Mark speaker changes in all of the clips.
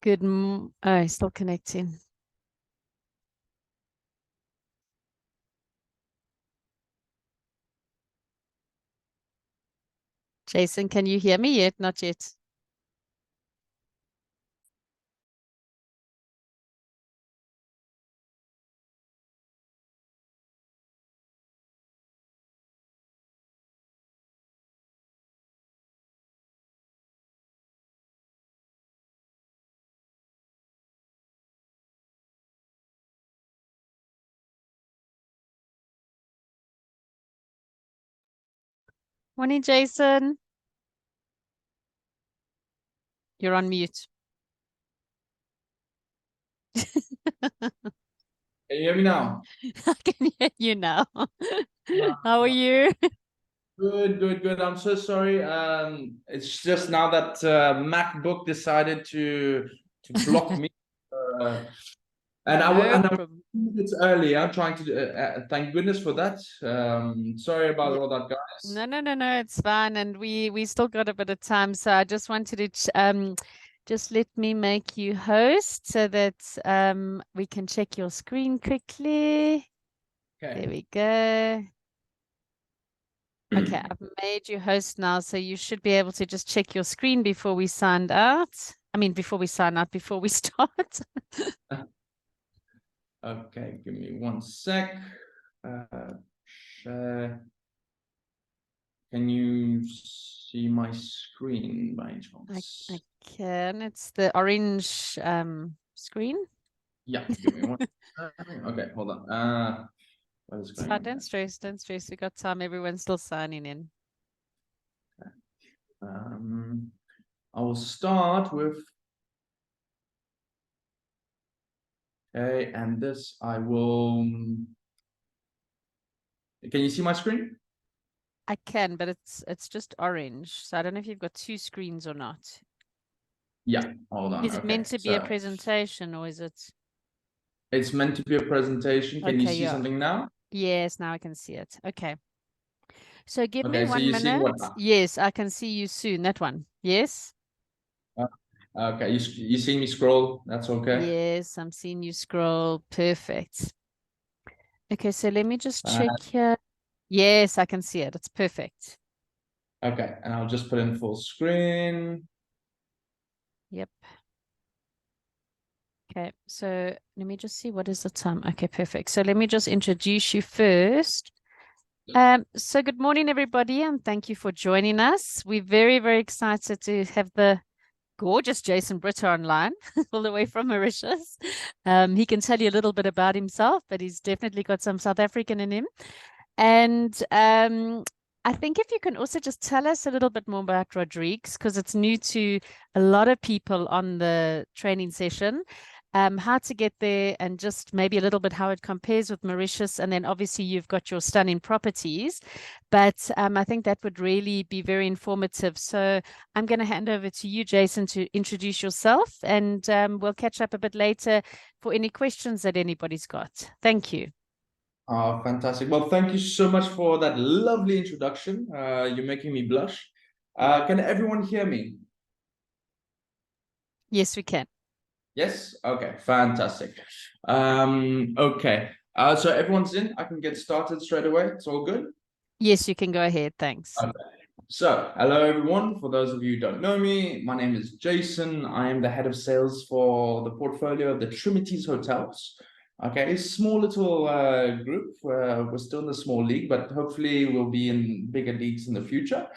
Speaker 1: Oh, still connecting. Jason, can you hear me yet? Not yet. Morning, Jason. You're on mute.
Speaker 2: Can you hear me now?
Speaker 1: I can hear you now.
Speaker 2: Yeah.
Speaker 1: How are you?
Speaker 2: Good. I'm so sorry. It's just now that MacBook decided to block me, and
Speaker 1: No
Speaker 2: I'm
Speaker 1: problem.
Speaker 2: it's early. I'm trying to thank goodness for that. Sorry about
Speaker 1: Yeah.
Speaker 2: all that, guys.
Speaker 1: No, it's fine. And we still got a bit of time. So I just wanted to just let me make you host so that we can check your screen quickly.
Speaker 2: Okay.
Speaker 1: There we go. Okay, I've made you host now, so you should be able to just check your screen before we signed out. I mean, before we sign out, before we start.
Speaker 2: Okay, give me 1 sec. Share. Can you see my screen by chance?
Speaker 1: I can. It's the orange screen.
Speaker 2: Yeah, give me one. Okay, hold on. What is
Speaker 1: It's
Speaker 2: going
Speaker 1: fine.
Speaker 2: on
Speaker 1: Don't stress. Don't stress. We got time. Everyone's still signing in.
Speaker 2: here? I will start with okay, and this I will. Can you see my screen?
Speaker 1: I can, but it's just orange. So I don't know if you've got two screens or not.
Speaker 2: Yeah, hold on.
Speaker 1: Is it meant
Speaker 2: Okay,
Speaker 1: to be a
Speaker 2: so
Speaker 1: presentation or is it?
Speaker 2: it's meant to be a presentation. Can you
Speaker 1: Okay,
Speaker 2: see
Speaker 1: yeah.
Speaker 2: something now?
Speaker 1: Yes, now I can see it. Okay. So give me
Speaker 2: Okay, so
Speaker 1: 1 minute.
Speaker 2: what?
Speaker 1: Yes, I can see you soon. That one. Yes.
Speaker 2: Uh, okay, you see me scroll. That's okay.
Speaker 1: Yes, I'm seeing you scroll. Perfect. Okay, so let me just
Speaker 2: Uh,
Speaker 1: check here. Yes, I can see it. It's perfect.
Speaker 2: okay, and I'll just put in full screen.
Speaker 1: Yep. Okay, so let me just see what is the time. Okay, perfect. So let me just introduce you first. So good morning, everybody, and thank you for joining us. We're very, very excited to have the gorgeous Jason Britta online, all the way from Mauritius. He can tell you a little bit about himself, but he's definitely got some South African in him. And I think if you can also just tell us a little bit more about Rodrigues, because it's new to a lot of people on the training session, how to get there and just maybe a little bit how it compares with Mauritius. And then obviously you've got your stunning properties, but I think that would really be very informative. So I'm going to hand over to you, Jason, to introduce yourself, and we'll catch up a bit later for any questions that anybody's got. Thank you.
Speaker 2: Oh, fantastic. Well, thank you so much for that lovely introduction. You're making me blush. Can everyone hear me?
Speaker 1: Yes, we can.
Speaker 2: Yes? Okay, fantastic. Okay. So everyone's in. I can get started straight away. It's all good.
Speaker 1: Yes, you can go ahead. Thanks.
Speaker 2: Okay. So, hello everyone. For those of you who don't know me, my name is Jason. I am the head of sales for the portfolio of the Trinities Hotels. Okay, small little group. We're still in the small league, but hopefully we'll be in bigger leagues in the future.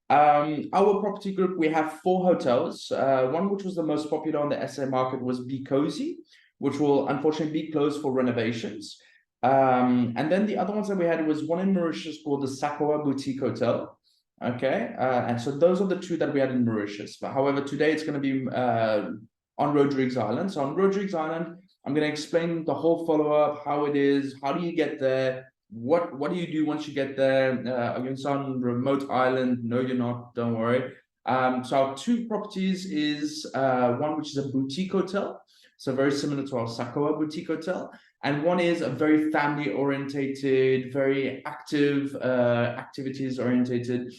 Speaker 2: Our property group, we have 4 hotels. One which was the most popular on the SA market was Be Cozy, which will unfortunately be closed for renovations. And then the other ones that we had was one in Mauritius called the Sakoa Boutique Hotel. Okay, and so those are the 2 that we had in Mauritius. But however, today it's going to be on Rodrigues Island. So on Rodrigues Island, I'm going to explain the whole follow-up, how it is, how do you get there, what do you do once you get there? Are you on remote island? No, you're not. Don't worry. So our 2 properties is one which is a boutique hotel, so very similar to our Sakoa boutique hotel, and one is a very family orientated, very active, activities orientated.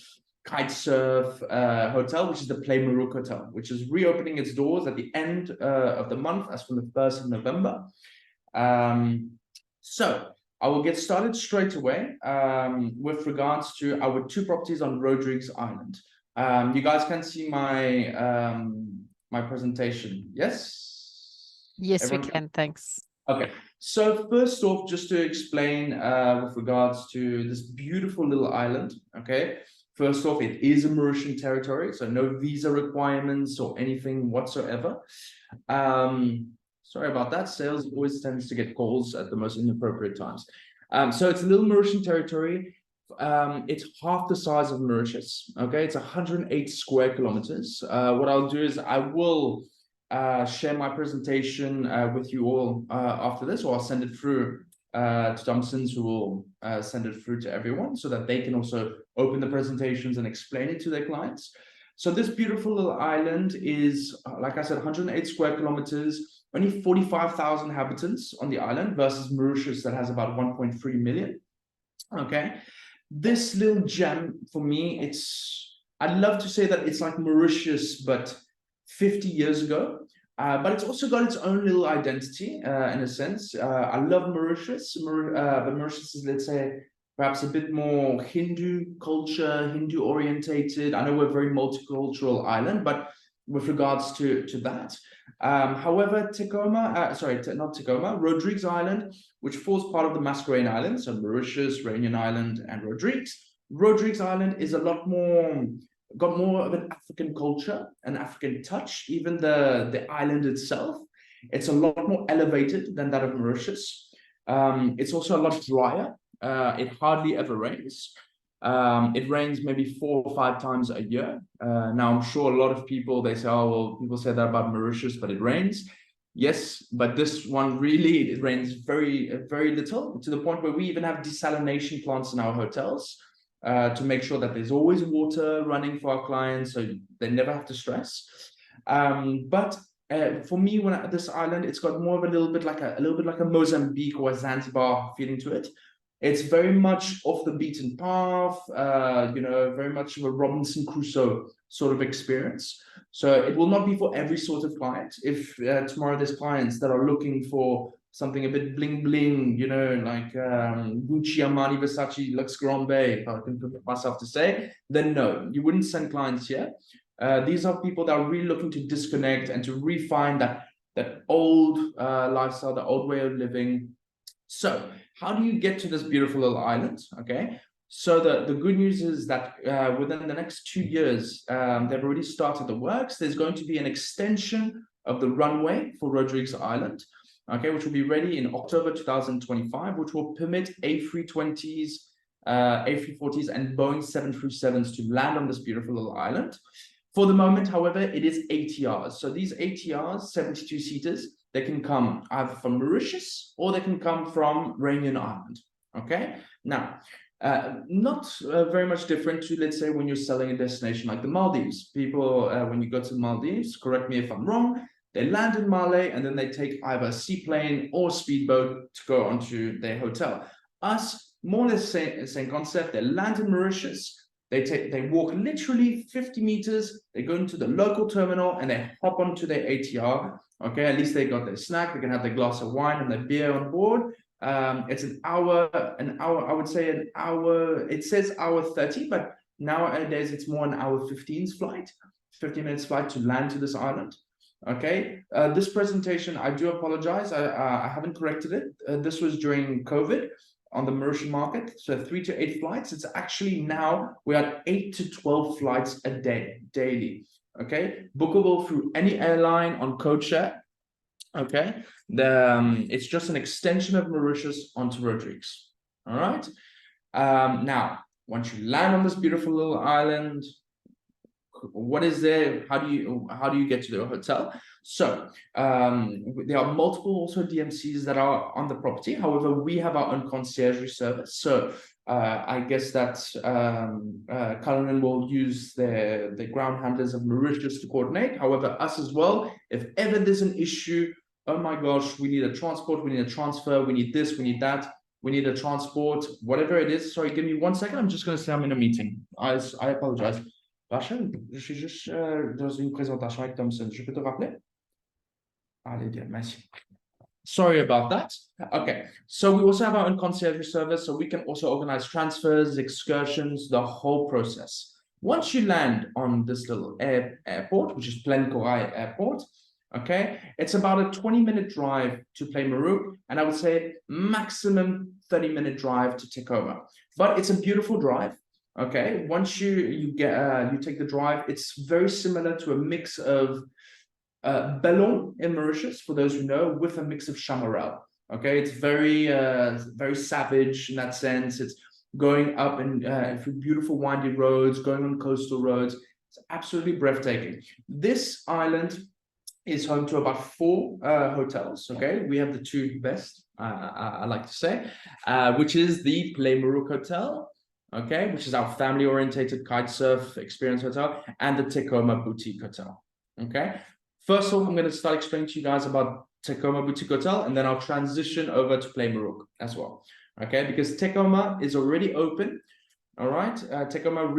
Speaker 2: kite surf hotel, which is the Play Marouk Hotel, which is reopening its doors at the end of the month, as from the 1st of November. So I will get started straight away with regards to our 2 properties on Rodrigues Island. You guys can see my my presentation. Yes?
Speaker 1: Yes,
Speaker 2: Everyone
Speaker 1: we can. Thanks.
Speaker 2: Okay, so first off, just to explain with regards to this beautiful little island, okay? First off, it is a Mauritian territory, so no visa requirements or anything whatsoever. Sorry about that. Sales always tends to get calls at the most inappropriate times. So it's a little Mauritian territory. It's half the size of Mauritius, okay? It's 108 square kilometers. What I'll do is I will share my presentation with you all after this, or I'll send it through to Thompson's, who will send it through to everyone so that they can also open the presentations and explain it to their clients. So this beautiful little island is, like I said, 108 square kilometers, only 45,000 inhabitants on the island versus Mauritius that has about 1.3 million. Okay, this little gem for me, I'd love to say that it's like Mauritius, but 50 years ago. But it's also got its own little identity in a sense. I love Mauritius, but Mauritius is, let's say, perhaps a bit more Hindu culture, Hindu orientated. I know we're a very multicultural island, but with regards to that. However, Tekoma, sorry, not Tekoma, Rodrigues Island, which forms part of the Mascarene Islands, so Mauritius, Réunion Island, and Rodrigues. Rodrigues Island is a lot more, got more of an African culture, an African touch. Even the island itself, it's a lot more elevated than that of Mauritius. It's also a lot drier. It hardly ever rains. It rains maybe 4 or 5 times a year. Now, I'm sure a lot of people, they say, oh, well, people say that about Mauritius, but it rains. Yes, but this one really, it rains very, very little, to the point where we even have desalination plants in our hotels to make sure that there's always water running for our clients, so they never have to stress. But for me, this island, it's got more of a little bit like a Mozambique or a Zanzibar feeling to it. It's very much off the beaten path, very much of a Robinson Crusoe sort of experience. So it will not be for every sort of client. If tomorrow there's clients that are looking for something a bit bling bling, like Gucci, Armani, Versace, Lux Grande, if I can put myself to say, then no, you wouldn't send clients here. These are people that are really looking to disconnect and to refine that old lifestyle, the old way of living. So how do you get to this beautiful little island? Okay, so the good news is that within the next 2 years, they've already started the works. There's going to be an extension of the runway for Rodrigues Island, okay, which will be ready in October 2025, which will permit A320s, A340s, and Boeing 737s to land on this beautiful little island. For the moment, however, it is ATRs. So these ATRs, 72-seaters, they can come either from Mauritius or they can come from Réunion Island, okay? Now, not very much different to, let's say, when you're selling a destination like the Maldives. People, when you go to the Maldives, correct me if I'm wrong, they land in Malé and then they take either a seaplane or speedboat to go onto their hotel. Us, more or less same concept. They land in Mauritius, they walk literally 50 meters, they go into the local terminal and they hop onto their ATR. Okay, at least they got their snack, they can have their glass of wine and their beer on board. It's an hour, I would say an hour, it says hour 30, but nowadays it's more an hour 15's flight, 15 minutes flight to land to this island. Okay, this presentation, I do apologize, I haven't corrected it. This was during COVID on the Mauritian market, so 3 to 8 flights. It's actually now, we're at 8 to 12 flights a day, daily. Okay, bookable through any airline on codeshare. Okay, it's just an extension of Mauritius onto Rodrigues. All right. Now, once you land on this beautiful little island, what is there? How do you get to the hotel? So there are multiple also DMCs that are on the property. However, we have our own concierge service. So I guess that Cullinan will use the ground handlers of Mauritius to coordinate. However, us as well, if ever there's an issue, oh my gosh, we need a transport, we need a transfer, we need this, we need that, we need a transport, whatever it is. Sorry, give me 1 second. I'm just going to say I'm in a meeting. I apologize. Rachel, je suis juste dans une présentation avec Thomson. Je peux te rappeler? Allez, bien, merci. Sorry about that. Okay, so we also have our own concierge service, so we can also organize transfers, excursions, the whole process. Once you land on this little airport, which is Plaine Corail Airport, okay, it's about a 20-minute drive to play Marouk, and I would say maximum 30-minute drive to Tekoma. But it's a beautiful drive. Okay, once you take the drive, it's very similar to a mix of Bellon in Mauritius, for those who know, with a mix of Chamarel. Okay, it's very savage in that sense. It's going up and through beautiful windy roads, going on coastal roads. It's absolutely breathtaking. This island is home to about 4 hotels. Okay, we have the 2 best, I like to say, which is the Play Marouk Hotel, okay, which is our family-orientated kite surf experience hotel, and the Tekoma Boutique Hotel. Okay. First off, I'm going to start explaining to you guys about Tekoma Boutique Hotel, and then I'll transition over to Play Marouk as well. Okay, because Tekoma is already open. All right, Tekoma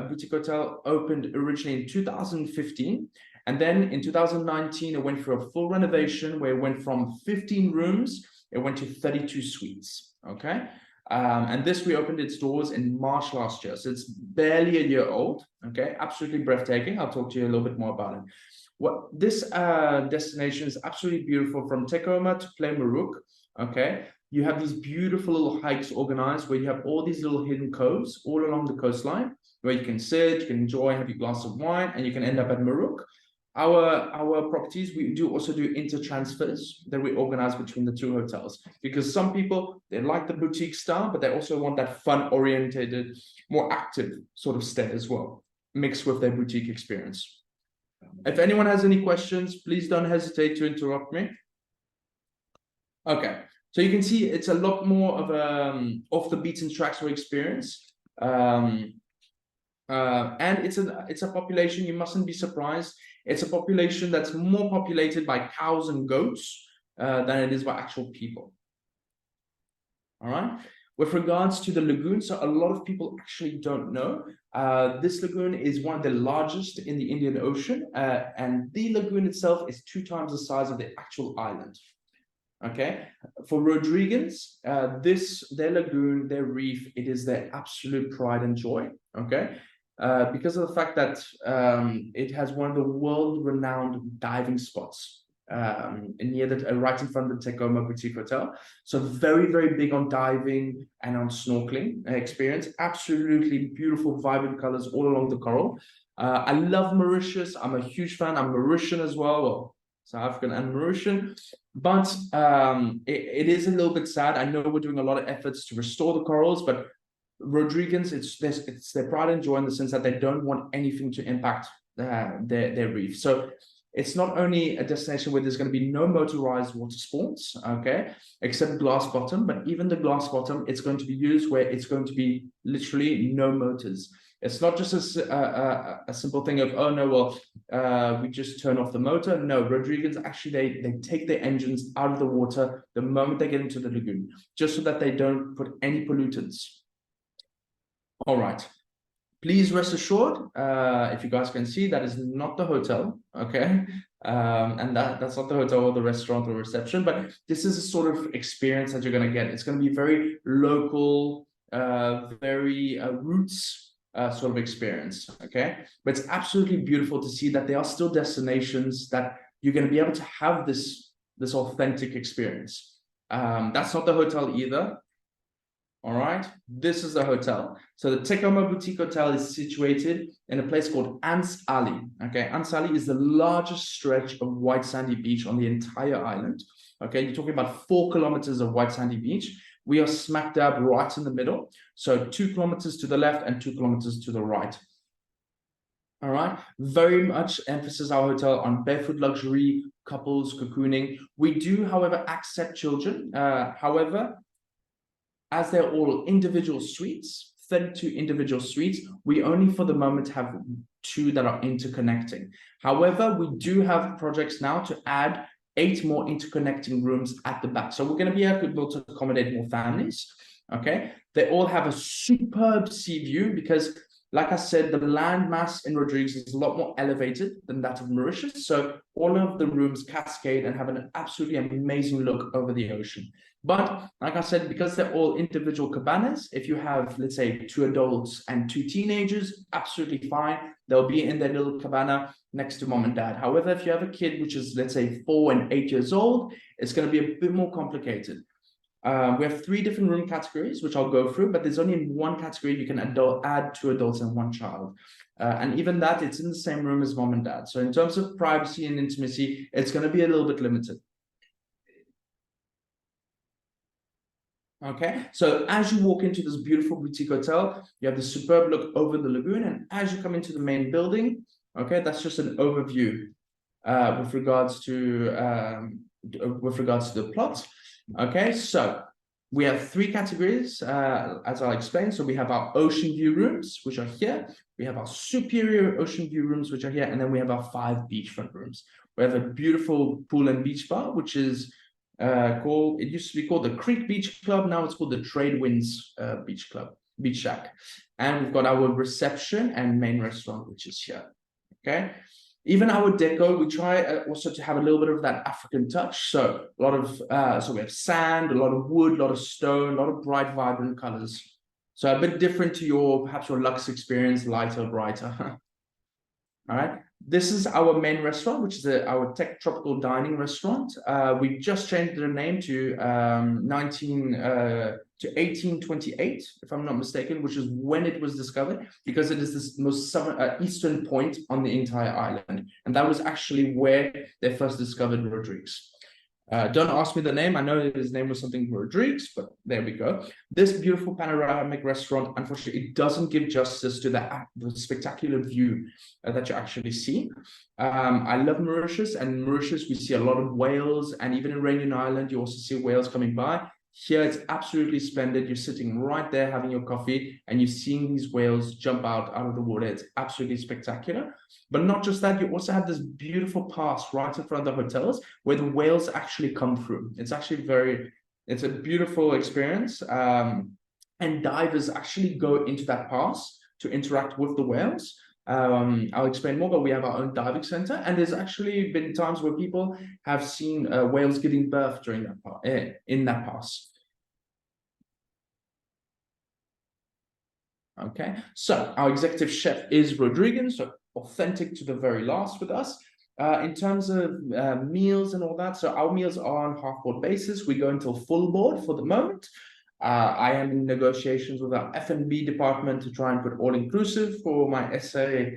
Speaker 2: Boutique Hotel opened originally in 2015, and then in 2019 it went through a full renovation where it went from 15 rooms, it went to 32 suites. Okay, and this reopened its doors in March last year, so it's barely a year old. Okay, absolutely breathtaking. I'll talk to you a little bit more about it. What this destination is absolutely beautiful, from Tekoma to Play Marouk. Okay, you have these beautiful little hikes organized where you have all these little hidden coves all along the coastline where you can sit, you can enjoy, have your glass of wine, and you can end up at Marouk. Our properties, we also do inter-transfers that we organize between the 2 hotels, because some people, they like the boutique style, but they also want that fun-oriented, more active sort of stay as well, mixed with their boutique experience. If anyone has any questions, please don't hesitate to interrupt me. Okay, so you can see it's a lot more of a off the beaten track sort of experience. And it's a population, you mustn't be surprised. It's a population that's more populated by cows and goats than it is by actual people. All right. With regards to the lagoon, so a lot of people actually don't know, this lagoon is one of the largest in the Indian Ocean, and the lagoon itself is 2 times the size of the actual island. Okay, for Rodrigues, their lagoon, their reef, it is their absolute pride and joy. Okay, because of the fact that it has one of the world-renowned diving spots. Right in front of the Tekoma Boutique Hotel. So very, very big on diving and on snorkeling experience. Absolutely beautiful, vibrant colors all along the coral. I love Mauritius. I'm a huge fan. I'm Mauritian as well, South African and Mauritian. But it is a little bit sad. I know we're doing a lot of efforts to restore the corals, but Rodrigues, it's their pride and joy in the sense that they don't want anything to impact their reef. So it's not only a destination where there's going to be no motorized water sports, okay, except glass bottom, but even the glass bottom, it's going to be used where it's going to be literally no motors. It's not just a simple thing of, oh no, well, we just turn off the motor. No, Rodrigues, actually, they take their engines out of the water the moment they get into the lagoon, just so that they don't put any pollutants. All right. Please rest assured, if you guys can see, that is not the hotel, okay? And that's not the hotel or the restaurant or reception, but this is a sort of experience that you're going to get. It's going to be very local, very roots sort of experience, okay? But it's absolutely beautiful to see that there are still destinations that you're going to be able to have this authentic experience. That's not the hotel either. All right, this is the hotel. So the Tekoma Boutique Hotel is situated in a place called Ants Alley. Okay, Ants Alley is the largest stretch of white sandy beach on the entire island. Okay, you're talking about 4 kilometers of white sandy beach. We are smack dab right in the middle. So 2 kilometers to the left and 2 kilometers to the right. All right, very much emphasis our hotel on barefoot luxury, couples, cocooning. We do, however, accept children. However, as they're all individual suites, 32 individual suites, we only for the moment have 2 that are interconnecting. However, we do have projects now to add 8 more interconnecting rooms at the back. So we're going to be able to accommodate more families. Okay, they all have a superb sea view because, like I said, the land mass in Rodrigues is a lot more elevated than that of Mauritius. So all of the rooms cascade and have an absolutely amazing look over the ocean. But like I said, because they're all individual cabanas, if you have, let's say, 2 adults and 2 teenagers, absolutely fine. They'll be in their little cabana next to mom and dad. However, if you have a kid, which is, let's say, 4 and 8 years old, it's going to be a bit more complicated. We have 3 different room categories, which I'll go through, but there's only in one category you can add 2 adults and 1 child. And even that, it's in the same room as mom and dad. So in terms of privacy and intimacy, it's going to be a little bit limited. Okay, so as you walk into this beautiful boutique hotel, you have this superb look over the lagoon, and as you come into the main building, okay, that's just an overview with regards to the plot. Okay, so we have 3 categories, as I'll explain. So we have our ocean view rooms, which are here. We have our superior ocean view rooms, which are here, and then we have our 5 beachfront rooms. We have a beautiful pool and beach bar, which is it used to be called the Creek Beach Club. Now it's called the Trade Winds Beach Shack. And we've got our reception and main restaurant, which is here. Okay. Even our deco, we try also to have a little bit of that African touch. So a lot of, so we have sand, a lot of wood, a lot of stone, a lot of bright, vibrant colors. So a bit different to perhaps your luxe experience, lighter, brighter. All right. This is our main restaurant, which is our tech tropical dining restaurant. We just changed the name to 1828, if I'm not mistaken, which is when it was discovered, because it is this most eastern point on the entire island, and that was actually where they first discovered Rodrigues. Don't ask me the name. I know his name was something Rodrigues, but there we go. This beautiful panoramic restaurant, unfortunately, it doesn't give justice to the spectacular view that you actually see. I love Mauritius, and Mauritius, we see a lot of whales, and even in Réunion Island, you also see whales coming by. Here, it's absolutely splendid. You're sitting right there having your coffee, and you're seeing these whales jump out of the water. It's absolutely spectacular. But not just that, you also have this beautiful pass right in front of the hotels where the whales actually come through. It's actually it's a beautiful experience. And divers actually go into that pass to interact with the whales. I'll explain more, but we have our own diving center, and there's actually been times where people have seen whales giving birth during that part, in that pass. Okay, so our executive chef is Rodrigues, so authentic to the very last with us. In terms of meals and all that, so our meals are on half-board basis. We go until full board for the moment. I am in negotiations with our F&B department to try and put all-inclusive for my SA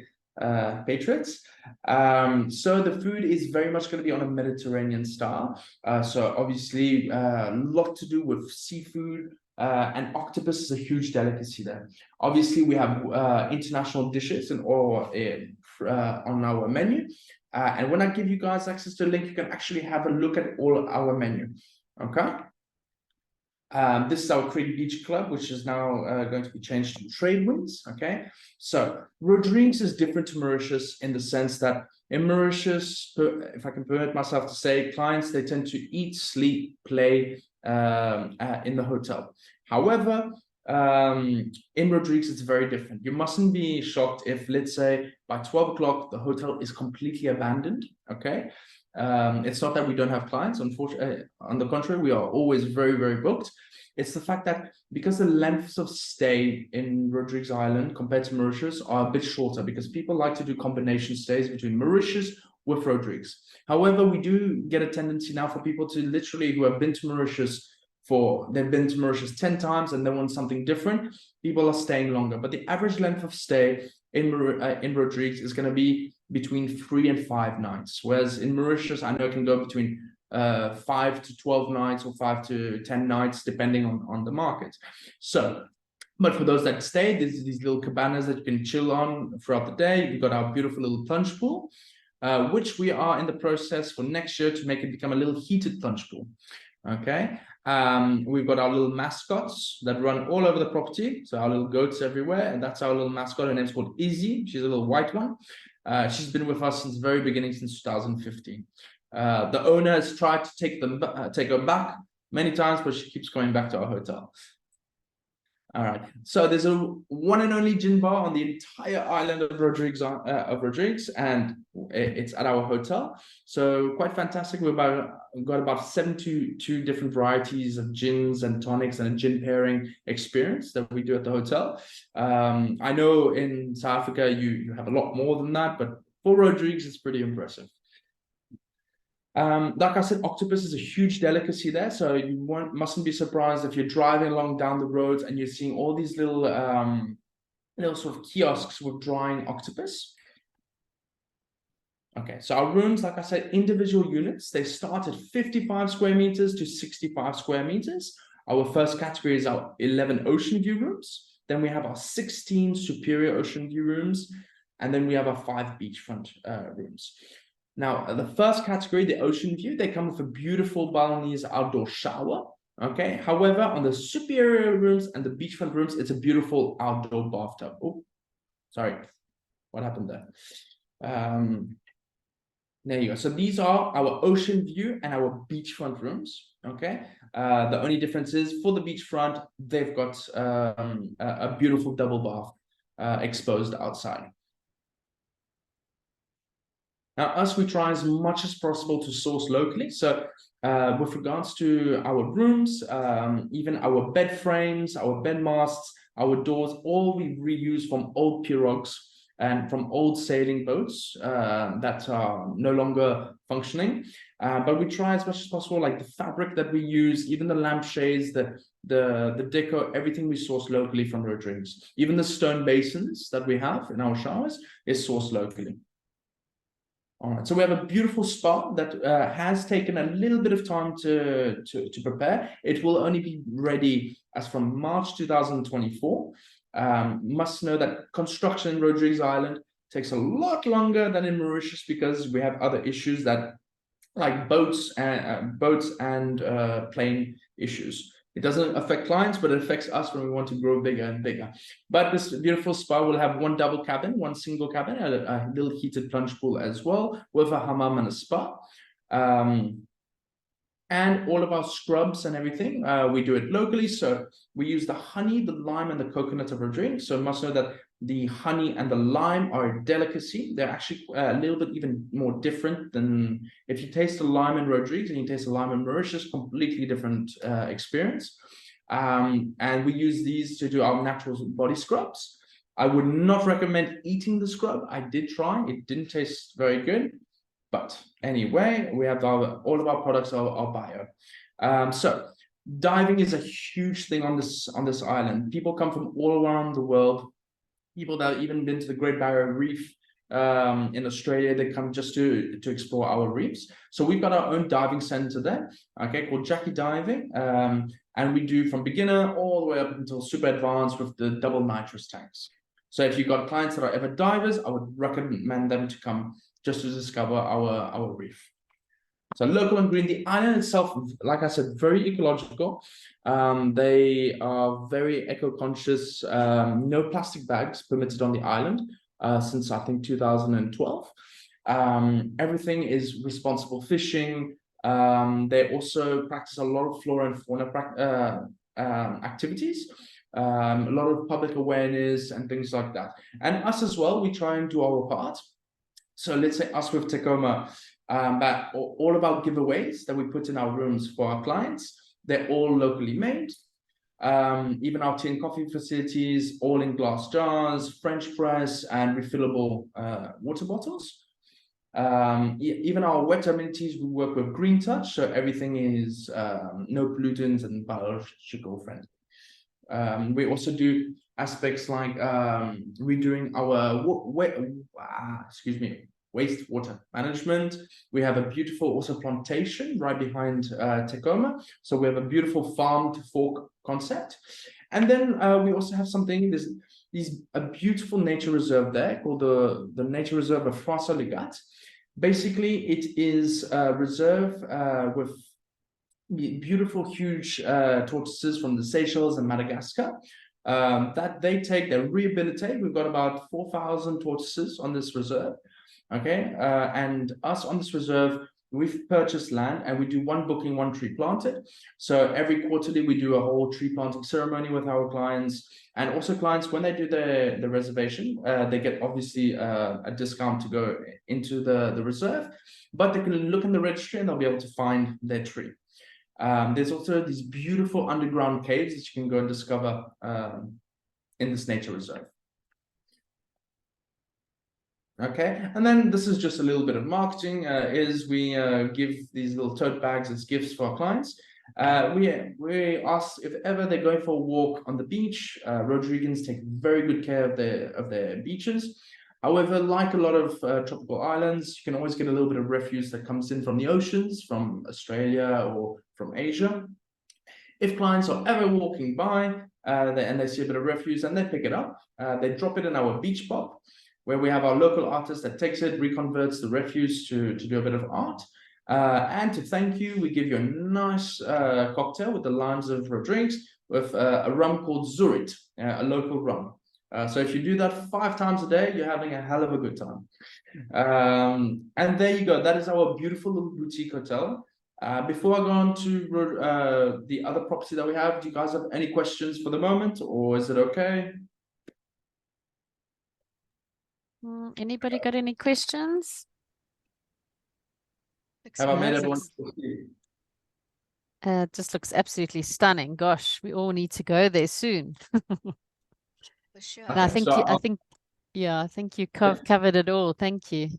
Speaker 2: patriots. So the food is very much going to be on a Mediterranean style. So obviously a lot to do with seafood, and octopus is a huge delicacy there. Obviously, we have international dishes on our menu. And when I give you guys access to the link, you can actually have a look at all our menu. Okay. This is our Creek Beach Club, which is now going to be changed to Trade Winds. Okay, so Rodrigues is different to Mauritius in the sense that in Mauritius, if I can permit myself to say, clients, they tend to eat, sleep, play in the hotel. However, in Rodrigues, it's very different. You mustn't be shocked if, let's say, by 12 o'clock, the hotel is completely abandoned. Okay. It's not that we don't have clients. Unfortunately, on the contrary, we are always very, very booked. It's the fact that because the lengths of stay in Rodrigues Island compared to Mauritius are a bit shorter, because people like to do combination stays between Mauritius with Rodrigues. However, we do get a tendency now for people to literally, who have been to Mauritius they've been to Mauritius 10 times and they want something different. People are staying longer, but the average length of stay in Rodrigues is going to be between 3 and 5 nights, whereas in Mauritius, I know it can go between 5 to 12 nights or 5 to 10 nights, depending on the market. So, but for those that stay, there's these little cabanas that you can chill on throughout the day. We've got our beautiful little plunge pool, which we are in the process for next year to make it become a little heated plunge pool. Okay. We've got our little mascots that run all over the property. So our little goats everywhere, and that's our little mascot. Her name's called Izzy. She's a little white one. She's been with us since the very beginning, since 2015. The owner has tried to take her back many times, but she keeps coming back to our hotel. All right, so there's a one and only gin bar on the entire island of Rodrigues, and it's at our hotel. So quite fantastic. We've got about 72 different varieties of gins and tonics and a gin pairing experience that we do at the hotel. I know in South Africa you have a lot more than that, but for Rodrigues, it's pretty impressive. Like I said, octopus is a huge delicacy there, so you mustn't be surprised if you're driving along down the roads and you're seeing all these little sort of kiosks with drying octopus. Okay, so our rooms, like I said, individual units. They start at 55 square meters to 65 square meters. Our first category is our 11 ocean view rooms. Then we have our 16 superior ocean view rooms, and then we have our 5 beachfront rooms. Now, the first category, the ocean view, they come with a beautiful Balinese outdoor shower. Okay. However, on the superior rooms and the beachfront rooms, it's a beautiful outdoor bathtub. Oh, sorry. What happened there? There you go. So these are our ocean view and our beachfront rooms. Okay. The only difference is for the beachfront, they've got a beautiful double bath exposed outside. Now, we try as much as possible to source locally. So with regards to our rooms, even our bed frames, our bed masts, our doors, all we reuse from old pirogues and from old sailing boats that are no longer functioning. But we try as much as possible, like the fabric that we use, even the lampshades, the decor, everything we source locally from Rodrigues. Even the stone basins that we have in our showers is sourced locally. All right, so we have a beautiful spa that has taken a little bit of time to prepare. It will only be ready as from March 2024. Must know that construction in Rodrigues Island takes a lot longer than in Mauritius because we have other issues that, like boats and plane issues. It doesn't affect clients, but it affects us when we want to grow bigger and bigger. But this beautiful spa will have one double cabin, one single cabin, a little heated plunge pool as well, with a hammam and a spa. And all of our scrubs and everything, we do it locally. So we use the honey, the lime, and the coconut of Rodrigues. So you must know that the honey and the lime are a delicacy. They're actually a little bit even more different than if you taste the lime in Rodrigues and you taste the lime in Mauritius, completely different experience. And we use these to do our natural body scrubs. I would not recommend eating the scrub. I did try, it didn't taste very good. But anyway, we have all of our products are bio. So diving is a huge thing on this island. People come from all around the world. People that have even been to the Great Barrier Reef in Australia, they come just to explore our reefs. So we've got our own diving center there, okay, called Jackie Diving. And we do from beginner all the way up until super advanced with the double nitrous tanks. So if you've got clients that are ever divers, I would recommend them to come just to discover our reef. So local and green, the island itself, like I said, very ecological. They are very eco-conscious. No plastic bags permitted on the island since I think 2012. Everything is responsible fishing. They also practice a lot of flora and fauna activities. A lot of public awareness and things like that. And us as well, we try and do our part. So let's say us with Tekoma, but all of our giveaways that we put in our rooms for our clients, they're all locally made. Even our tea and coffee facilities, all in glass jars, French press, and refillable water bottles. Even our wet amenities, we work with Green Touch, so everything is no pollutants and biological friendly. We also do aspects like redoing our wastewater management. We have a beautiful also plantation right behind Tekoma. So we have a beautiful farm to fork concept. And then we also have something, a beautiful nature reserve there called the Nature Reserve of François Legat. Basically, it is a reserve with beautiful, huge tortoises from the Seychelles and Madagascar that they rehabilitate. We've got about 4,000 tortoises on this reserve. Okay, and us on this reserve, we've purchased land and we do one booking, one tree planted. So every quarterly we do a whole tree planting ceremony with our clients, and also clients, when they do the reservation, they get obviously a discount to go into the reserve, but they can look in the registry and they'll be able to find their tree. There's also these beautiful underground caves that you can go and discover in this nature reserve. Okay, and then this is just a little bit of marketing, is we give these little tote bags as gifts for our clients. We ask if ever they're going for a walk on the beach. Rodrigues take very good care of their beaches. However, like a lot of tropical islands, you can always get a little bit of refuse that comes in from the oceans, from Australia or from Asia. If clients are ever walking by and they see a bit of refuse and they pick it up, they drop it in our beach pop, where we have our local artist that takes it, reconverts the refuse to do a bit of art. And to thank you, we give you a nice cocktail with the lines of Rodrigues with a rum called Zurit, a local rum. So if you do that 5 times a day, you're having a hell of a good time. And there you go. That is our beautiful little boutique hotel. Before I go on to the other property that we have, do you guys have any questions for the moment, or is it okay?
Speaker 1: Anybody got any questions?
Speaker 2: Have I made everyone?
Speaker 1: Just looks absolutely stunning. Gosh, we all need to go there soon.
Speaker 3: For sure.
Speaker 1: And I think I think you covered it all. Thank you.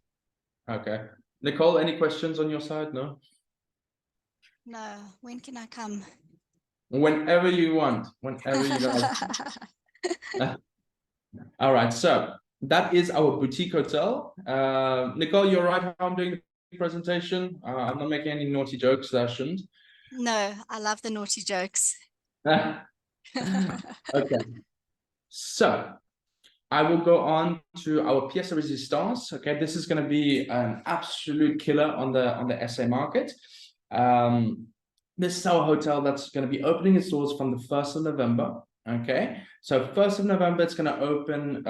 Speaker 2: Okay, Nicole, any questions on your side? No.
Speaker 3: No, when can I come?
Speaker 2: Whenever you want. Whenever you guys. All right, so that is our boutique hotel. Nicole, you're right how I'm doing the presentation. I'm not making any naughty jokes that I shouldn't.
Speaker 3: No, I love the naughty jokes.
Speaker 2: Okay, so I will go on to our pièce de résistance. Okay, this is going to be an absolute killer on the SA market. This is our hotel that's going to be opening its doors from the 1st of November. Okay, so 1st of November, it's going to open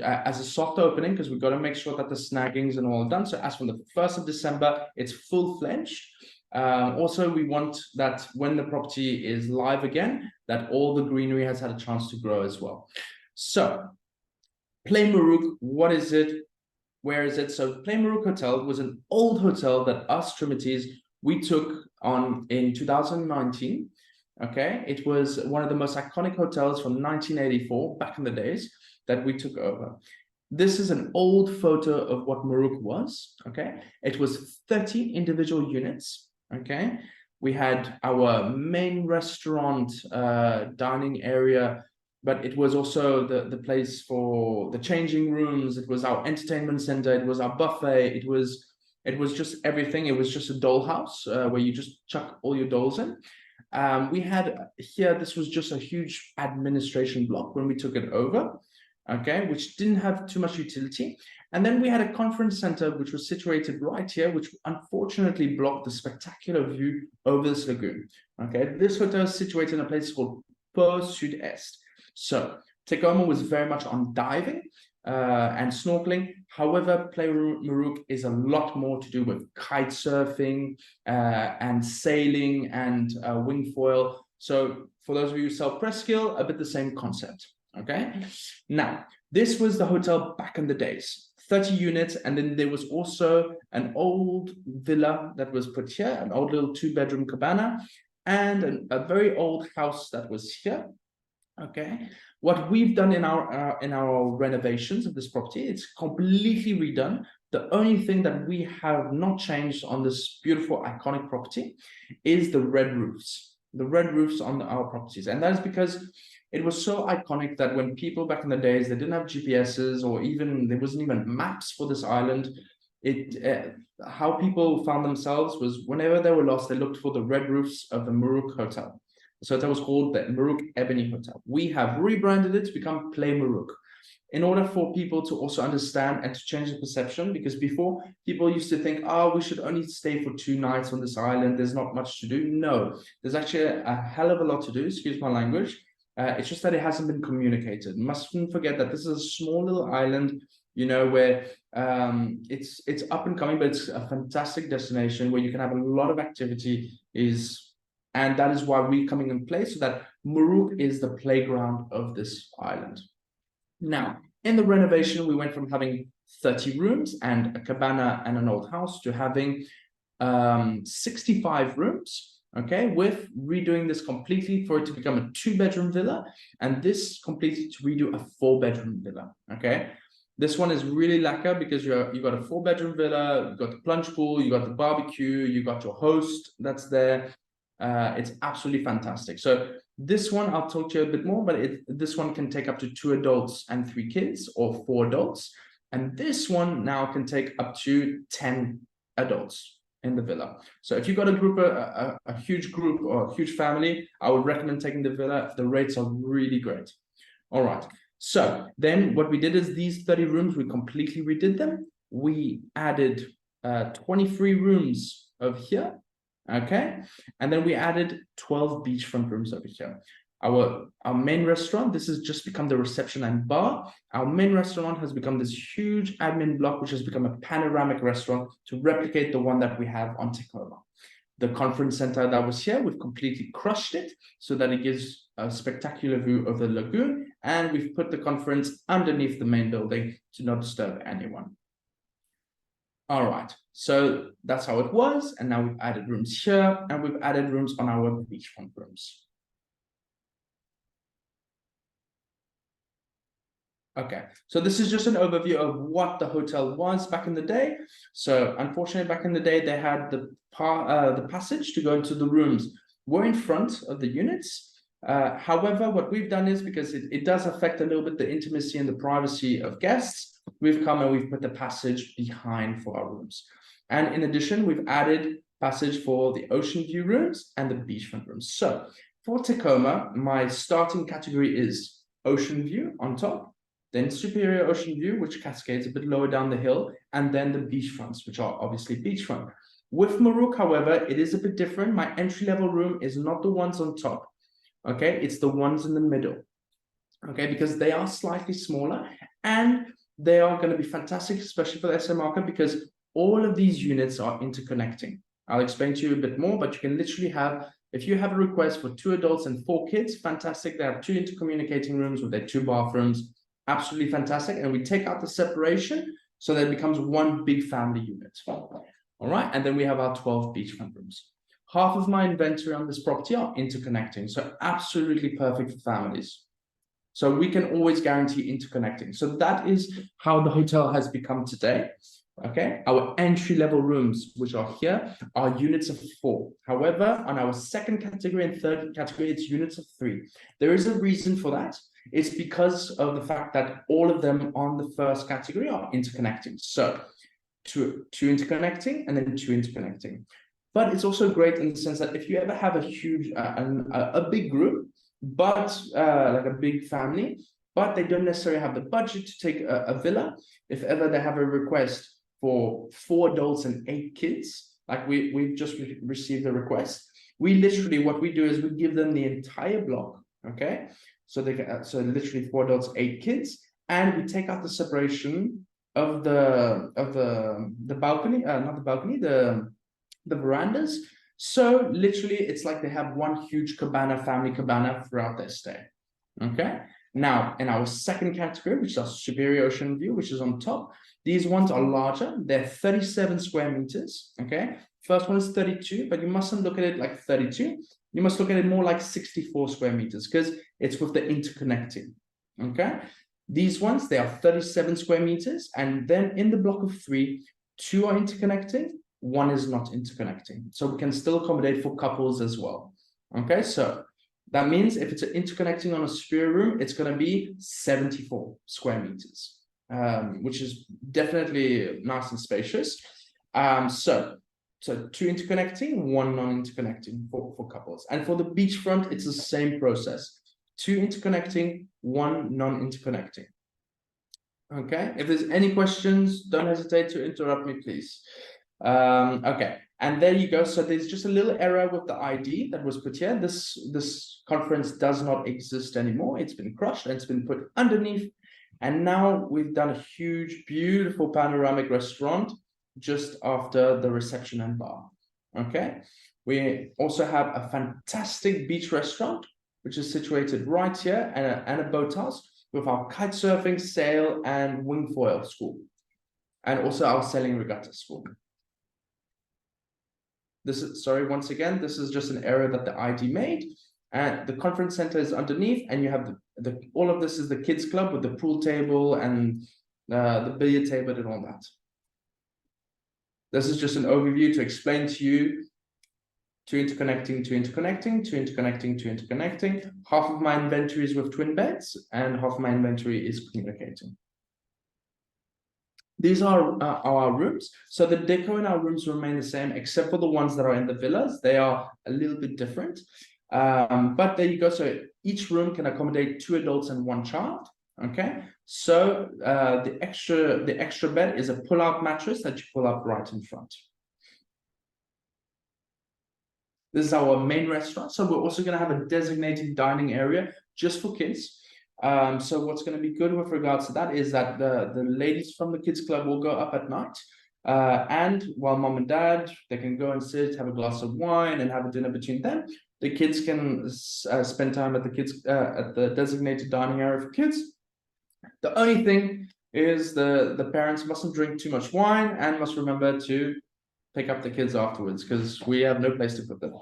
Speaker 2: as a soft opening, because we've got to make sure that the snaggings and all done. So as from the 1st of December, it's full-fledged. Also, we want that when the property is live again, that all the greenery has had a chance to grow as well. So, Play Marouk, what is it? Where is it? So, Play Marouk Hotel was an old hotel that us Trinities, we took on in 2019. Okay, it was one of the most iconic hotels from 1984, back in the days, that we took over. This is an old photo of what Marouk was. Okay, it was 30 individual units. Okay, we had our main restaurant, dining area, but it was also the place for the changing rooms. It was our entertainment center. It was our buffet. It was just everything. It was just a dollhouse where you just chuck all your dolls in. We had here, this was just a huge administration block when we took it over, okay, which didn't have too much utility. And then we had a conference center, which was situated right here, which unfortunately blocked the spectacular view over this lagoon. Okay, this hotel is situated in a place called Port Sud-Est. So Tekoma was very much on diving and snorkeling. However, Play Marouk is a lot more to do with kite surfing and sailing and wing foil. So for those of you who sell press skill, a bit the same concept. Okay, now this was the hotel back in the days, 30 units, and then there was also an old villa that was put here, an old little 2-bedroom cabana, and a very old house that was here. Okay, what we've done in our renovations of this property, it's completely redone. The only thing that we have not changed on this beautiful iconic property is the red roofs on our properties, and that is because it was so iconic that when people back in the days, they didn't have GPSs, or even there wasn't even maps for this island. How people found themselves was whenever they were lost, they looked for the red roofs of the Marouk Hotel. So that was called the Marouk Ebony Hotel. We have rebranded it to become Play Marouk, in order for people to also understand and to change the perception, because before people used to think, oh, we should only stay for 2 nights on this island, there's not much to do. No, there's actually a hell of a lot to do, excuse my language. It's just that it hasn't been communicated. Mustn't forget that this is a small little island you know, where it's up and coming, but it's a fantastic destination where you can have a lot of activity. And that is why we're coming in place, so that Marouk is the playground of this island. Now, in the renovation, we went from having 30 rooms and a cabana and an old house to having 65 rooms, okay, with redoing this completely for it to become a 2-bedroom villa, and this completely to redo a 4-bedroom villa, okay. This one is really lacquer because you got a 4-bedroom villa, you got the plunge pool, you got the barbecue, you got your host that's there. It's absolutely fantastic. So this one I'll talk to you a bit more, but this one can take up to 2 adults and 3 kids, or 4 adults, and this one now can take up to 10 adults in the villa. So if you've got a group, a huge group or a huge family, I would recommend taking the villa. The rates are really great. All right. So then what we did is these 30 rooms, we completely redid them. We added 23 rooms over here, okay? And then we added 12 beachfront rooms over here. Our main restaurant, this has just become the reception and bar. Our main restaurant has become this huge admin block, which has become a panoramic restaurant to replicate the one that we have on Tekoma. The conference center that was here, we've completely crushed it so that it gives a spectacular view of the lagoon, and we've put the conference underneath the main building to not disturb anyone. All right, so that's how it was, and now we've added rooms here, and we've added rooms on our beachfront rooms. Okay, so this is just an overview of what the hotel was back in the day. So unfortunately, back in the day, they had the passage to go into the rooms were in front of the units. However, what we've done is, because it does affect a little bit the intimacy and the privacy of guests, we've come and we've put the passage behind for our rooms. And in addition, we've added passage for the ocean view rooms and the beachfront rooms. So for Tekoma, my starting category is ocean view on top, then superior ocean view, which cascades a bit lower down the hill, and then the beachfronts, which are obviously beachfront. With Marouk, however, it is a bit different. My entry-level room is not the ones on top, okay? It's the ones in the middle, okay? Because they are slightly smaller, and they are going to be fantastic, especially for the SM market, because all of these units are interconnecting. I'll explain to you a bit more, but you can literally have, if you have a request for 2 adults and 4 kids, fantastic. They have 2 intercommunicating rooms with their 2 bathrooms. Absolutely fantastic. And we take out the separation so that it becomes one big family unit. All right. And then we have our 12 beachfront rooms. Half of my inventory on this property are interconnecting. So absolutely perfect for families. So we can always guarantee interconnecting. So that is how the hotel has become today. Okay. Our entry level rooms, which are here, are units of 4. However, on our second category and third category, it's units of 3. There is a reason for that. It's because of the fact that all of them on the first category are interconnecting. So two interconnecting and then 2 interconnecting. But it's also great in the sense that if you ever have a huge, a big group, but like a big family, but they don't necessarily have the budget to take a villa, if ever they have a request for 4 adults and 8 kids, like we've just received a request, we literally, what we do is we give them the entire block, okay? So they can, so literally 4 adults, 8 kids, and we take out the separation of the balcony, not the balcony, the verandas. So literally, it's like they have one huge cabana, family cabana throughout their stay. Okay. Now, in our second category, which is our superior ocean view, which is on top, these ones are larger. They're 37 square meters. Okay. First one is 32, but you mustn't look at it like 32. You must look at it more like 64 square meters because it's with the interconnecting, okay? These ones, they are 37 square meters. And then in the block of 3, 2 are interconnecting, 1 is not interconnecting. So we can still accommodate for couples as well, okay? So that means if it's an interconnecting on a superior room, it's going to be 74 square meters, which is definitely nice and spacious. So 2 interconnecting, 1 non-interconnecting for couples. And for the beachfront, it's the same process. 2 interconnecting, 1 non-interconnecting. Okay, if there's any questions, don't hesitate to interrupt me, please. Okay, and there you go. So there's just a little error with the ID that was put here. This conference does not exist anymore. It's been crushed and it's been put underneath. And now we've done a huge, beautiful panoramic restaurant just after the reception and bar. Okay. We also have a fantastic beach restaurant, which is situated right here, and a boathouse with our kite surfing, sail, and wing foil school, and also our sailing regatta school. This is, sorry, once again, this is just an area that the ID made, and the conference center is underneath, and you have all of this is the kids club with the pool table and the billiard table and all that. This is just an overview to explain to you two interconnecting, two interconnecting, two interconnecting, two interconnecting. Half of my inventory is with twin beds, and half of my inventory is communicating. These are our rooms. So the deco in our rooms remain the same, except for the ones that are in the villas. They are a little bit different. But there you go. So each room can accommodate 2 adults and 1 child. Okay. So the extra bed is a pull-out mattress that you pull up right in front. This is our main restaurant. So we're also going to have a designated dining area just for kids. So what's going to be good with regards to that is that the ladies from the kids club will go up at night. And while mom and dad, they can go and sit, have a glass of wine and have a dinner between them. The kids can spend time at the designated dining area for kids. The only thing is the parents mustn't drink too much wine and must remember to pick up the kids afterwards, because we have no place to put them.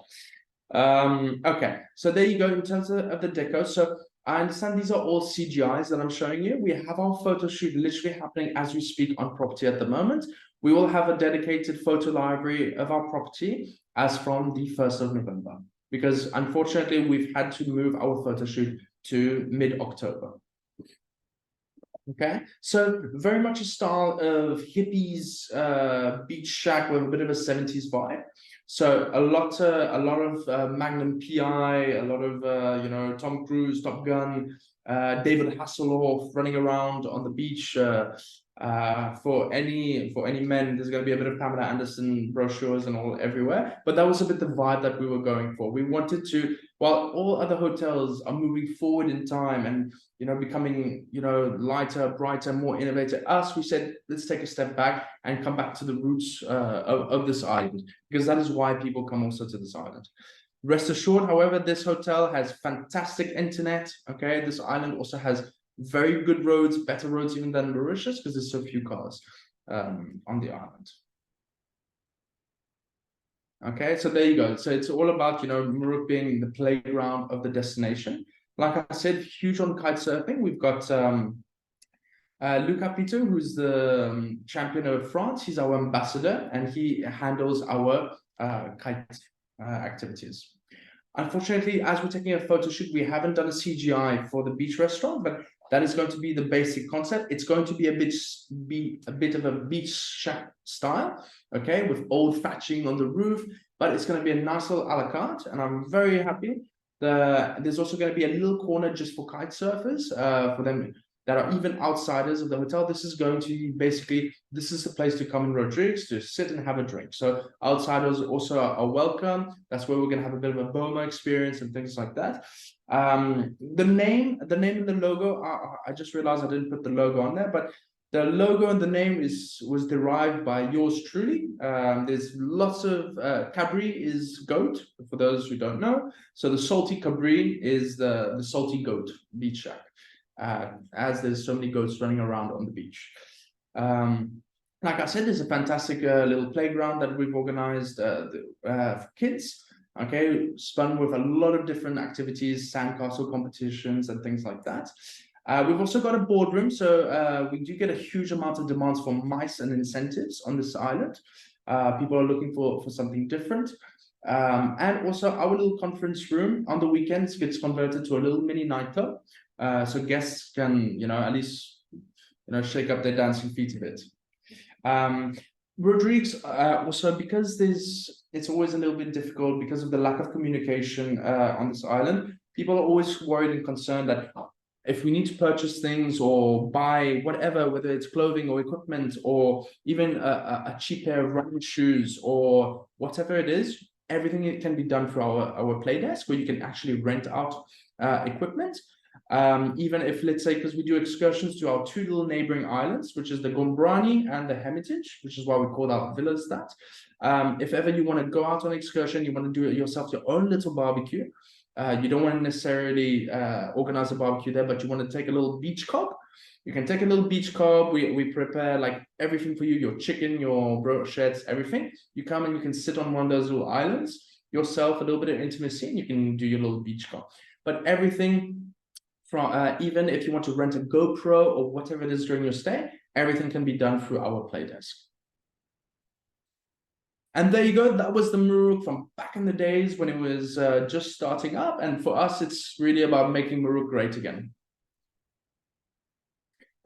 Speaker 2: Okay, so there you go in terms of the deco. So I understand these are all CGIs that I'm showing you. We have our photo shoot literally happening as we speak on property at the moment. We will have a dedicated photo library of our property as from the 1st of November, because unfortunately we've had to move our photo shoot to mid-October. Okay, so very much a style of hippies beach shack with a bit of a 70s vibe. So a lot of Magnum PI, a lot of you know, Tom Cruise, Top Gun, David Hasselhoff running around on the beach. For any men, there's going to be a bit of Pamela Anderson brochures and all everywhere. But that was a bit the vibe that we were going for. We wanted to, while all other hotels are moving forward in time and, you know, becoming, you know, lighter, brighter, more innovative, we said, let's take a step back and come back to the roots of this island, because that is why people come also to this island. Rest assured, however, this hotel has fantastic internet. Okay, this island also has very good roads, better roads even than Mauritius, because there's so few cars on the island. Okay, so there you go. So it's all about, you know, Marouk being the playground of the destination. Like I said, huge on kite surfing. We've got Luca Pito, who's the champion of France. He's our ambassador, and he handles our kite activities. Unfortunately, as we're taking a photo shoot, we haven't done a CGI for the beach restaurant, but that is going to be the basic concept. It's going to be a bit of a beach shack style, okay, with old thatching on the roof, but it's going to be a nice little a la carte, and I'm very happy. There's also going to be a little corner just for kite surfers, for them that are even outsiders of the hotel. This is going to be basically, this is a place to come in Rodrigues to sit and have a drink. So outsiders also are welcome. That's where we're going to have a bit of a Boma experience and things like that. The name and the logo, I just realized I didn't put the logo on there, but the logo and the name was derived by yours truly. There's lots of Cabri is goat, for those who don't know. So the salty Cabri is the salty goat beach shack, as there's so many goats running around on the beach. Like I said, there's a fantastic little playground that we've organized for kids. Okay, spun with a lot of different activities, sandcastle competitions and things like that. We've also got a boardroom, so we do get a huge amount of demands for mice and incentives on this island. People are looking for something different. And also our little conference room on the weekends gets converted to a little mini nightclub. So guests can, you know, at least, you know, shake up their dancing feet a bit. Rodrigues, also, because it's always a little bit difficult because of the lack of communication on this island. People are always worried and concerned that if we need to purchase things or buy whatever, whether it's clothing or equipment or even a cheap pair of running shoes or whatever it is, everything can be done through our play desk, where you can actually rent out equipment. Even if, let's say, because we do excursions to our two little neighboring islands, which is the Gombrani and the Hermitage, which is why we call our villas that. If ever you want to go out on excursion, you want to do it yourself, your own little barbecue. You don't want to necessarily organize a barbecue there, but you want to take a little beach cob. You can take a little beach cob. We prepare like everything for you, your chicken, your brochettes, everything. You come and you can sit on one of those little islands yourself, a little bit of intimacy, and you can do your little beach cob. But everything from even if you want to rent a GoPro or whatever it is during your stay, everything can be done through our play desk. And there you go. That was the Marouk from back in the days when it was just starting up. And for us, it's really about making Marouk great again.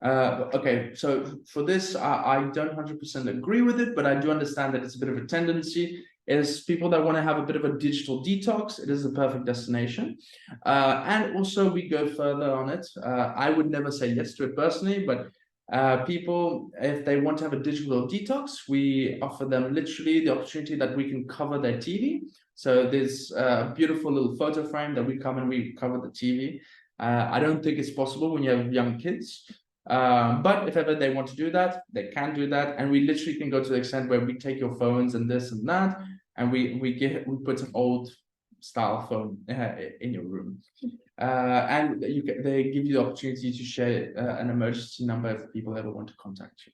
Speaker 2: Okay, so for this, I don't 100% agree with it, but I do understand that it's a bit of a tendency. Is people that want to have a bit of a digital detox, it is the perfect destination. And also we go further on it. I would never say yes to it personally, but people, if they want to have a digital detox, we offer them literally the opportunity that we can cover their TV. So there's a beautiful little photo frame that we come and we cover the TV. I don't think it's possible when you have young kids. But if ever they want to do that, they can do that. And we literally can go to the extent where we take your phones and this and that, and we put an old style phone in your room. And they give you the opportunity to share an emergency number if people ever want to contact you.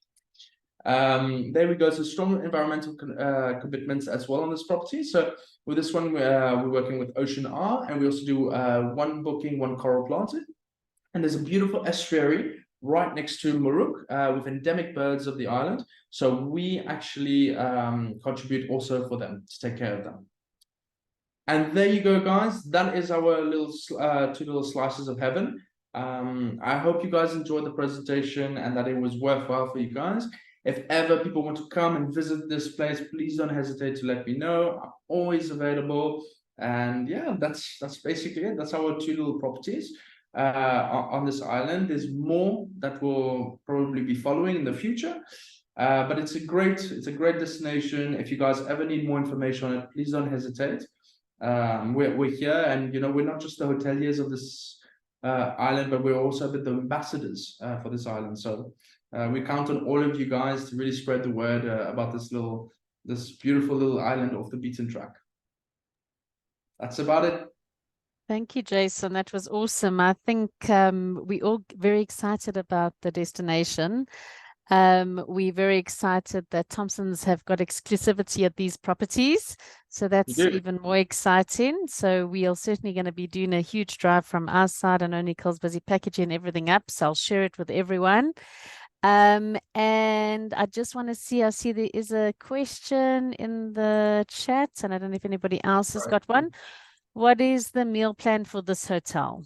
Speaker 2: There we go. So strong environmental commitments as well on this property. So with this one, we're working with Ocean R, and we also do one booking, one coral planted. And there's a beautiful estuary right next to Marouk with endemic birds of the island. So we actually contribute also for them to take care of them. And there you go, guys. That is our little two little slices of heaven. I hope you guys enjoyed the presentation and that it was worthwhile for you guys. If ever people want to come and visit this place, please don't hesitate to let me know. I'm always available. And yeah, that's basically it. That's our two little properties on this island. There's more that will probably be following in the future. But it's a great destination. If you guys ever need more information on it, please don't hesitate. We're here, and you know, we're not just the hoteliers of this island, but we're also the ambassadors for this island. So we count on all of you guys to really spread the word about this beautiful little island off the beaten track. That's about it.
Speaker 1: Thank you, Jason. That was awesome. I think we're all very excited about the destination. We're very excited that Thompsons have got exclusivity at these properties. So that's even more exciting. So we are certainly going to be doing a huge drive from our side. I know Nicole's busy packaging everything up, so I'll share it with everyone. And I just want to see, I see there is a question in the chat, and I don't know if anybody else has got one. What is the meal plan for this hotel?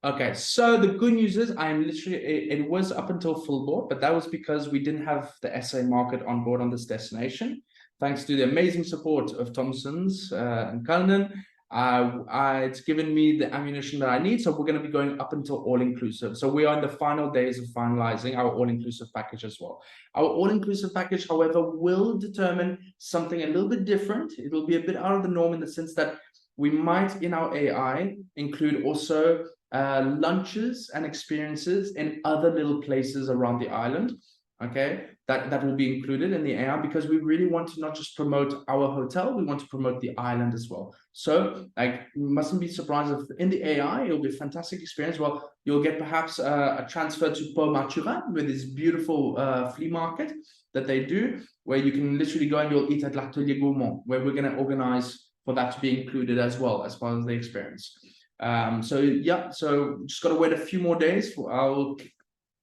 Speaker 2: Okay, so the good news is I'm literally, it was up until full board, but that was because we didn't have the SA market on board on this destination. Thanks to the amazing support of Thompson's and Cullinan, it's given me the ammunition that I need. So we're going to be going up until all-inclusive. So we are in the final days of finalizing our all-inclusive package as well. Our all-inclusive package, however, will determine something a little bit different. It will be a bit out of the norm in the sense that we might, in our AI, include also lunches and experiences in other little places around the island. Okay, that will be included in the AI, because we really want to not just promote our hotel, we want to promote the island as well. So like, you mustn't be surprised if in the AI it'll be a fantastic experience. Well, you'll get perhaps a transfer to Port Maturin with this beautiful flea market that they do, where you can literally go and you'll eat at L'Atelier Gourmand, where we're going to organize for that to be included as well as part of the experience. So yeah, so just got to wait a few more days for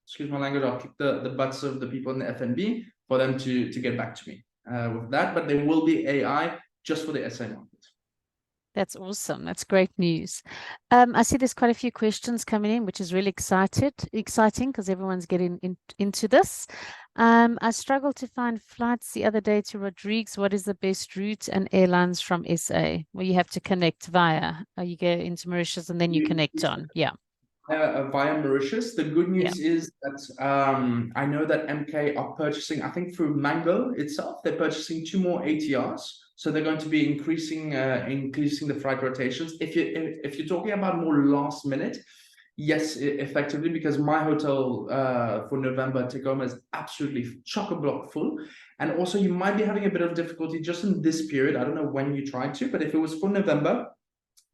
Speaker 2: excuse my language, I'll kick the butts of the people in the F&B for them to get back to me with that. But there will be AI just for the SA market.
Speaker 1: That's awesome. That's great news. I see there's quite a few questions coming in, which is really exciting because everyone's getting into this. I struggled to find flights the other day to Rodrigues. What is the best route and airlines from SA? Well, you have to connect via. You go into Mauritius and then you connect on. Yeah.
Speaker 2: Via Mauritius. The good news is that I know that MK are purchasing, I think through Mango itself, they're purchasing 2 more ATRs. So they're going to be increasing the flight rotations. If you're talking about more last minute, Yes, effectively, because my hotel for November, Tekoma, is absolutely chock-a-block full. And also you might be having a bit of difficulty just in this period. I don't know when you tried to, but if it was for November,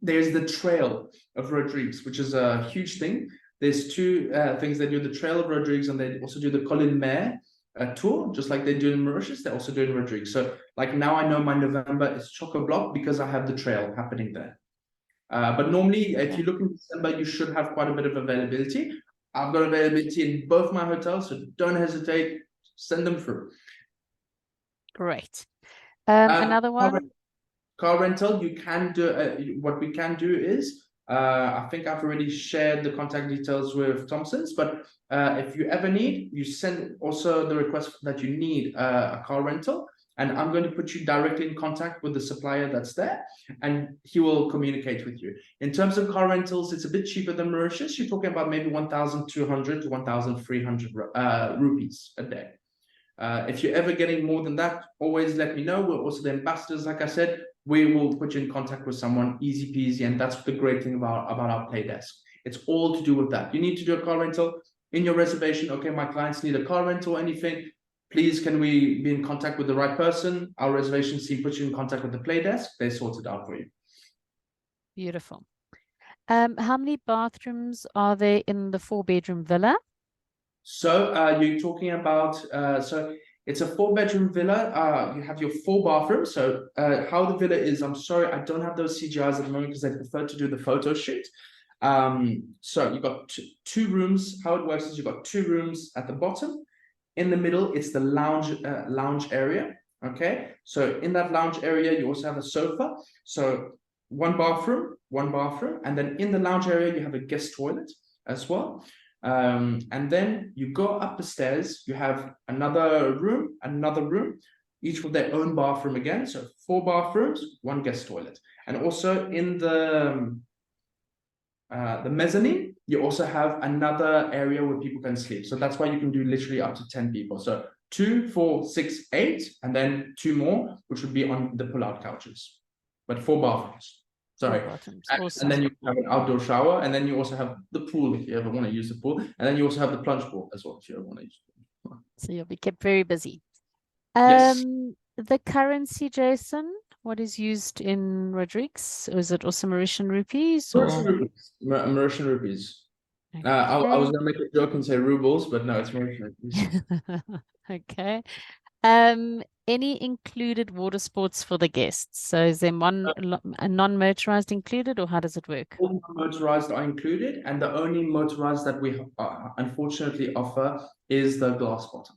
Speaker 2: there's the Trail of Rodrigues, which is a huge thing. There's two things. They do the Trail of Rodrigues and they also do the Colin Mare tour, just like they do in Mauritius. They also do in Rodrigues. So like now I know my November is chock-a-block because I have the trail happening there. But normally, if you look in December, you should have quite a bit of availability. I've got availability in both my hotels, so don't hesitate. Send them through.
Speaker 1: Great. Another one.
Speaker 2: Car rental, you can do. What we can do is, I think I've already shared the contact details with Thompson's. But if you ever need, you send also the request that you need a car rental. And I'm going to put you directly in contact with the supplier that's there, and he will communicate with you. In terms of car rentals, it's a bit cheaper than Mauritius. You're talking about maybe 1,200 to 1,300 rupees a day. If you're ever getting more than that, always let me know. We're also the ambassadors, like I said. We will put you in contact with someone, easy peasy, and that's the great thing about our play desk. It's all to do with that. You need to do a car rental in your reservation. Okay, my clients need a car rental or anything. Please, can we be in contact with the right person? Our reservation team puts you in contact with the play desk. They sort it out for you.
Speaker 1: Beautiful. How many bathrooms are there in the 4-bedroom villa?
Speaker 2: So you're talking about, so it's a 4-bedroom villa. You have your 4 bathrooms. So how the villa is, I'm sorry, I don't have those CGIs at the moment because I prefer to do the photo shoot. So you've got two rooms. How it works is you've got 2 rooms at the bottom. In the middle, it's the lounge area. Okay, so in that lounge area, you also have a sofa. So one bathroom, and then in the lounge area, you have a guest toilet as well. And then you go up the stairs, you have another room, each with their own bathroom again. So 4 bathrooms, 1 guest toilet. And also in the mezzanine, you also have another area where people can sleep. So that's why you can do literally up to 10 people. So 2, 4, 6, 8, and then 2 more, which would be on the pull-out couches. But 4 bathrooms. Sorry.
Speaker 1: Awesome.
Speaker 2: And then you have an outdoor shower, and then you also have the pool if you ever want to use the pool. And then you also have the plunge pool as well if you ever want to use the pool.
Speaker 1: So you'll be kept very busy.
Speaker 2: Yes.
Speaker 1: The currency, Jason, what is used in Rodrigues? Or is it also Mauritian rupees? Or?
Speaker 2: Mauritian rupees.
Speaker 1: Okay.
Speaker 2: I was going to make a joke and say rubles, but no, it's Mauritian rupees.
Speaker 1: Okay. Any included water sports for the guests? So is there a non-motorized included, or how does it work?
Speaker 2: All motorized are included, and the only motorized that we unfortunately offer is the glass bottom.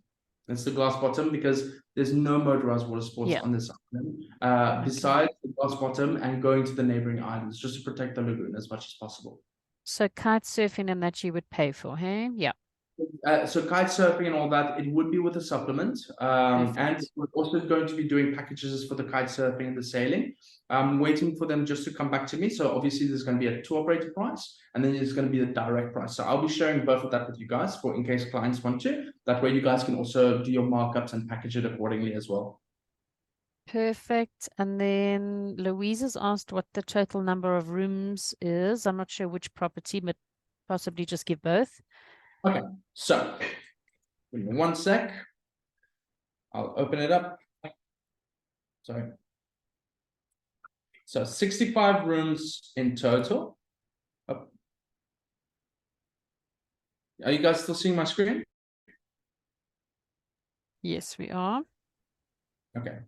Speaker 2: It's the glass bottom because there's no motorized water sports on this island, besides the glass bottom and going to the neighboring islands, just to protect the lagoon as much as possible.
Speaker 1: So kite surfing and that you would pay for, hey? Yeah.
Speaker 2: So kite surfing and all that, it would be with a supplement. And we're also going to be doing packages for the kite surfing and the sailing. I'm waiting for them just to come back to me. So obviously there's going to be a tour operator price, and then there's going to be the direct price. So I'll be sharing both of that with you guys for in case clients want to. That way you guys can also do your markups and package it accordingly as well.
Speaker 1: Perfect. And then Louise has asked what the total number of rooms is. I'm not sure which property, but possibly just give both.
Speaker 2: Okay, so give me 1 sec. I'll open it up. Sorry. So 65 rooms in total. Oh. Are you guys still seeing my screen?
Speaker 1: Yes, we are.
Speaker 2: Okay,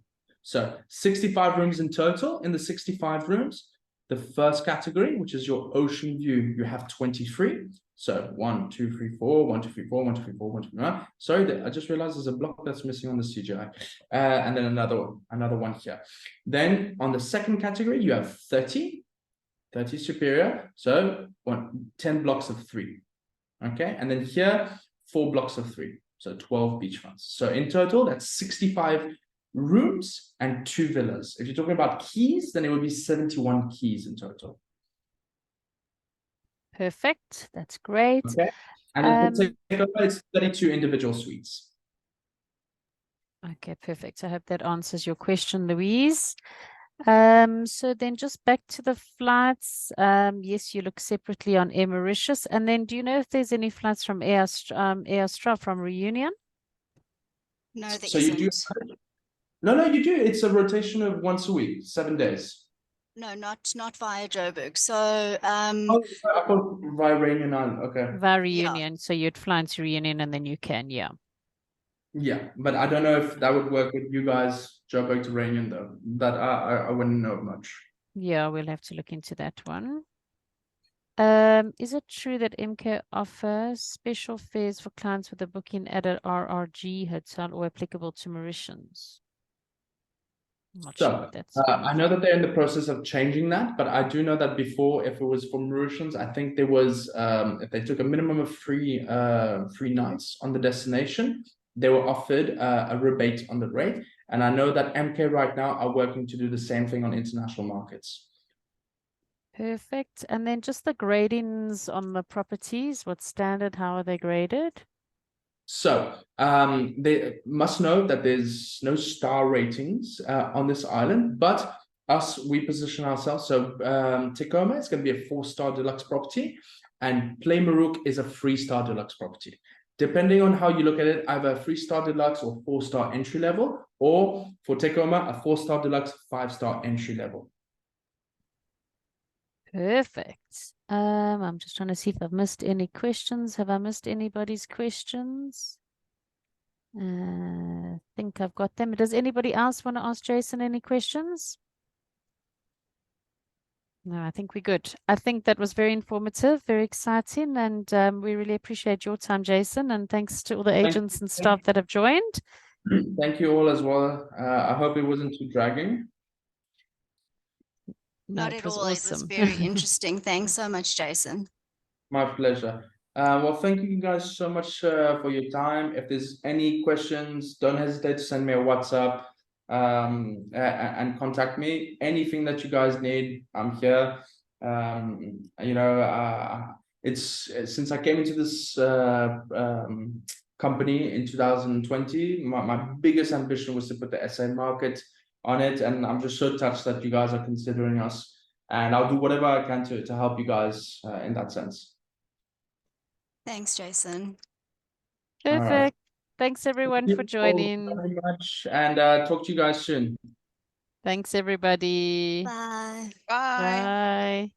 Speaker 2: so 65 rooms in total. In the 65 rooms, the first category, which is your ocean view, you have 23. So 1, 2, 3, 4, 1, 2, 3, 4, 1, 2, 3, 4, 1, 2, 3, 4. Sorry, I just realized there's a block that's missing on the CGI. And then another one here. Then on the second category, you have 30 superior. So 10 blocks of 3. Okay, and then here, 4 blocks of 3. So 12 beachfronts. So in total, that's 65 rooms and 2 villas. If you're talking about keys, then it would be 71 keys in total.
Speaker 1: Perfect. That's great.
Speaker 2: Okay. And it's 32 individual suites.
Speaker 1: Okay, perfect. I hope that answers your question, Louise. So then just back to the flights. Yes, you look separately on Air Mauritius. And then do you know if there's any flights from Air Astra from Reunion?
Speaker 3: No, there
Speaker 2: So you do.
Speaker 3: isn't.
Speaker 2: No, you do. It's a rotation of once a week, 7 days.
Speaker 3: No, not via Joburg. So
Speaker 2: Oh, I thought via Rainier Island. Okay.
Speaker 1: Via
Speaker 3: yeah,
Speaker 1: Reunion. So you'd fly into Reunion and then you can, yeah.
Speaker 2: Yeah, but I don't know if that would work with you guys, Joburg to Rainier though. That I wouldn't know much.
Speaker 1: Yeah, we'll have to look into that one. Is it true that MK offers special fares for clients with a booking at an RRG hotel or applicable to Mauritians? I'm not sure what that's
Speaker 2: I know that they're in the process of changing that, but I do know that before, if it was for Mauritians, I think there was if they took a minimum of free nights on the destination, they were offered a rebate on the rate. And I know that MK right now are working to do the same thing on international markets.
Speaker 1: Perfect. And then just the gradings on the properties, what standard, how are they graded?
Speaker 2: So they must know that there's no star ratings on this island, but we position ourselves. So Tekoma is going to be a 4-star deluxe property, and Play Marouk is a 3-star deluxe property. Depending on how you look at it, either a 3-star deluxe or 4-star entry level, or for Tekoma, a 4-star deluxe, 5-star entry level.
Speaker 1: Perfect. I'm just trying to see if I've missed any questions. Have I missed anybody's questions? I think I've got them. Does anybody else want to ask Jason any questions? No, I think we're good. I think that was very informative, very exciting, and we really appreciate your time, Jason, and thanks to all the agents and staff that have joined.
Speaker 2: Thank you all as well. I hope it wasn't too dragging.
Speaker 1: No,
Speaker 3: not
Speaker 1: it
Speaker 3: at
Speaker 1: was
Speaker 3: all. It was
Speaker 1: awesome.
Speaker 3: very interesting. Thanks so much, Jason.
Speaker 2: My pleasure. Well, thank you guys so much for your time. If there's any questions, don't hesitate to send me a WhatsApp and contact me. Anything that you guys need, I'm here. It's since I came into this company in 2020, my biggest ambition was to put the SA market on it, and I'm just so touched that you guys are considering us. And I'll do whatever I can to help you guys in that sense.
Speaker 3: Thanks, Jason.
Speaker 2: All right.
Speaker 1: Perfect. Thanks everyone
Speaker 2: Thank
Speaker 1: for
Speaker 2: you all
Speaker 1: joining.
Speaker 2: very much, and talk to you guys soon.
Speaker 1: Thanks everybody.
Speaker 3: Bye.
Speaker 1: Bye.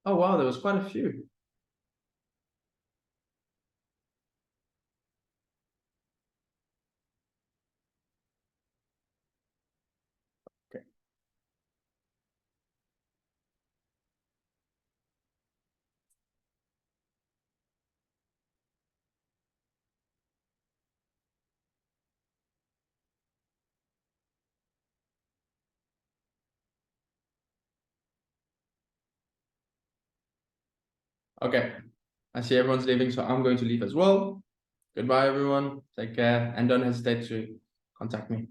Speaker 2: Oh wow, there was quite a few. Okay. Okay, I see everyone's leaving, so I'm going to leave as well. Goodbye, everyone. Take care, and don't hesitate to contact me.